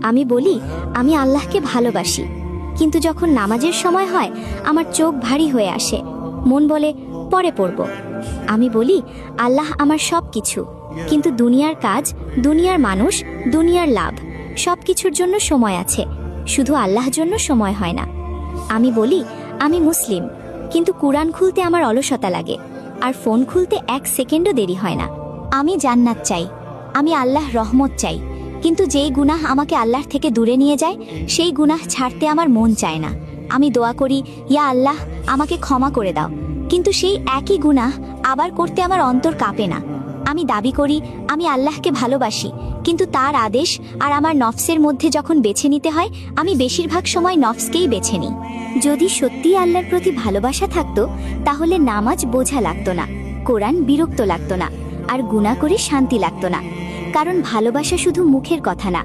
আমি বলি আমি আল্লাহকে ভালোবাসি, কিন্তু যখন নামাজের সময় হয় আমার চোখ ভারী হয়ে আসে, মন বলে পরে পড়ব। আমি বলি আল্লাহ আমার সব কিছু, কিন্তু দুনিয়ার কাজ, দুনিয়ার মানুষ, দুনিয়ার লাভ সব কিছুর জন্য সময় আছে, শুধু আল্লাহর জন্য সময় হয় না। আমি বলি আমি মুসলিম, কিন্তু কুরআন খুলতে আমার অলসতা লাগে, আর ফোন খুলতে 1 সেকেন্ডও দেরি হয় না। আমি জান্নাত চাই, আমি আল্লাহর রহমত চাই, কিন্তু যেই গুনাহ আমাকে আল্লাহর থেকে দূরে নিয়ে যায় সেই গুনাহ ছাড়তে আমার মন চায় না। আমি দোয়া করি, ইয়া আল্লাহ আমাকে ক্ষমা করে দাও, কিন্তু সেই একই গুনাহ আবার করতে আমার অন্তর কাঁপে না। আমি দাবি করি আমি আল্লাহকে ভালোবাসি, কিন্তু তার আদেশ আর আমার নফসের মধ্যে যখন বেছে নিতে হয়, আমি বেশিরভাগ সময় নফসকেই বেছে নিই। যদি সত্যি আল্লাহর প্রতি ভালোবাসা থাকতো, তাহলে নামাজ বোঝা লাগতো না, কোরআন বিরক্ত লাগতো না, আর গুনাহ করে শান্তি লাগতো না। কারণ ভালোবাসা শুধু মুখের কথা না,